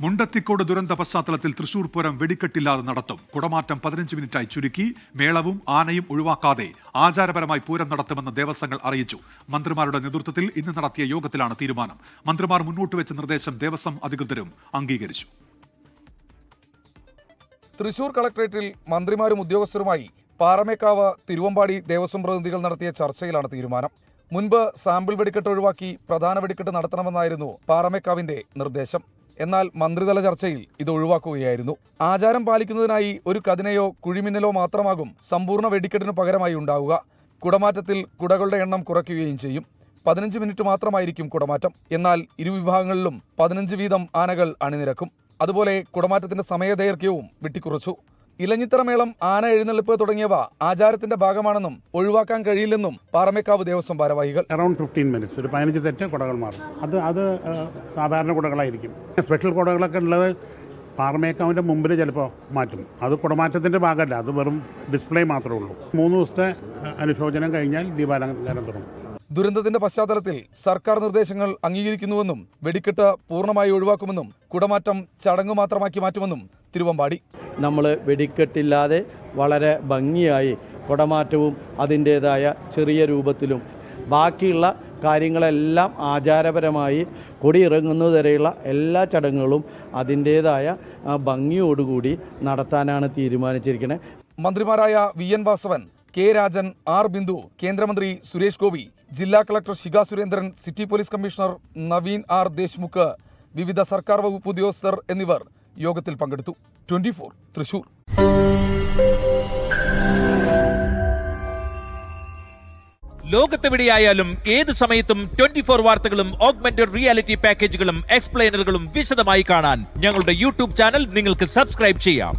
മുണ്ടത്തിക്കോട് ദുരന്ത പശ്ചാത്തലത്തിൽ തൃശൂർ പൂരം വെടിക്കെട്ടില്ലാതെ നടത്തും. കുടമാറ്റം 15 മിനിറ്റായി ചുരുക്കി. മേളവും ആനയും ഒഴിവാക്കാതെ ആചാരപരമായി പൂരം നടത്തുമെന്ന് ദേവസ്വങ്ങൾ അറിയിച്ചു. മന്ത്രിമാരുടെ നേതൃത്വത്തിൽ ഇന്ന് നടത്തിയ യോഗത്തിലാണ് തീരുമാനം. മന്ത്രിമാർ മുന്നോട്ട് വെച്ച നിർദ്ദേശം ദേവസ്വം അധികൃതരും അംഗീകരിച്ചു. തൃശൂർ കളക്ടറേറ്റിൽ മന്ത്രിമാരും ഉദ്യോഗസ്ഥരുമായി പാറമേക്കാവ്, തിരുവമ്പാടി ദേവസ്വം പ്രതിനിധികൾ നടത്തിയ ചർച്ചയിലാണ് തീരുമാനം. മുൻപ് സാമ്പിൾ വെടിക്കെട്ട് ഒഴിവാക്കി പ്രധാന വെടിക്കെട്ട് നടത്തണമെന്നായിരുന്നു പാറമേക്കാവിന്റെ നിർദ്ദേശം. എന്നാൽ മന്ത്രിതല ചർച്ചയിൽ ഇത് ഒഴിവാക്കുകയായിരുന്നു. ആചാരം പാലിക്കുന്നതിനായി ഒരു കതിനയോ കുഴിമിന്നലോ മാത്രമാകും സമ്പൂർണ്ണ വെടിക്കെട്ടിന് പകരമായി ഉണ്ടാവുക. കുടമാറ്റത്തിൽ കുടകളുടെ എണ്ണം കുറയ്ക്കുകയും ചെയ്യും. 15 മിനിറ്റ് മാത്രമായിരിക്കും കുടമാറ്റം. എന്നാൽ ഇരുവിഭാഗങ്ങളിലും 15 വീതം ആനകൾ അണിനിരക്കും. അതുപോലെ കുടമാറ്റത്തിന്റെ സമയദൈർഘ്യവും വെട്ടിക്കുറച്ചു. ഇലഞ്ഞിത്തറ മേളം, ആന എഴുന്നള്ളിപ്പ് തുടങ്ങിയവ ആചാരത്തിന്റെ ഭാഗമാണെന്നും ഒഴിവാക്കാൻ കഴിയില്ലെന്നും പാറമേക്കാവ് ദേവസ്വം ഭാരവാഹികൾ. അറൌണ്ട് 15 മിനിറ്റ്സ്, ഒരു 15 സെറ്റ് കുടകൾ മാറും. അത് സാധാരണ കുടകളായിരിക്കും. സ്പെഷ്യൽ കുടകളൊക്കെ ഉള്ളത് പാറമേക്കാവിൻ്റെ മുമ്പിൽ ചിലപ്പോൾ മാറ്റും. അത് കുടമാറ്റത്തിൻ്റെ ഭാഗമല്ല, അത് വെറും ഡിസ്പ്ലേ മാത്രമേ ഉള്ളൂ. 3 ദിവസത്തെ അനുശോചനം കഴിഞ്ഞാൽ ദീപാലങ്കാരം തുടങ്ങും. ദുരന്തത്തിന്റെ പശ്ചാത്തലത്തിൽ സർക്കാർ നിർദ്ദേശങ്ങൾ അംഗീകരിക്കുന്നുവെന്നും വെടിക്കെട്ട് പൂർണ്ണമായി ഒഴിവാക്കുമെന്നും കുടമാറ്റം ചടങ്ങ് മാത്രമാക്കി മാറ്റുമെന്നും തിരുവമ്പാടി. നമ്മൾ വെടിക്കെട്ടില്ലാതെ വളരെ ഭംഗിയായി കുടമാറ്റവും അതിൻ്റേതായ ചെറിയ രൂപത്തിലും ബാക്കിയുള്ള കാര്യങ്ങളെല്ലാം ആചാരപരമായി കൊടിയിറങ്ങുന്നതുവരെയുള്ള എല്ലാ ചടങ്ങുകളും അതിൻ്റേതായ ഭംഗിയോടുകൂടി നടത്താനാണ് തീരുമാനിച്ചിരിക്കുന്നത്. മന്ത്രിമാരായ VN Vasavan, K Rajan, R Bindu, കേന്ദ്രമന്ത്രി സുരേഷ് ഗോപി, ജില്ലാ collector Shikha Surendran, city police commissioner Naveen R Deshmukh, വിവിധ സർക്കാർ വകുപ്പ് ഉദ്യോഗസ്ഥർ എന്നിവർ യോഗത്തിൽ പങ്കെടുത്തു. 24 തൃശൂർ. ലോകത്തെവിടെയായാലും ഏത് സമയത്തും 24 വാർത്തകളും ഓഗ്മെന്റഡ് റിയാലിറ്റി പാക്കേജുകളും എക്സ്പ്ലെയിനറുകളും വിശദമായി കാണാൻ ഞങ്ങളുടെ യൂട്യൂബ് ചാനൽ നിങ്ങൾക്ക് സബ്സ്ക്രൈബ് ചെയ്യാം.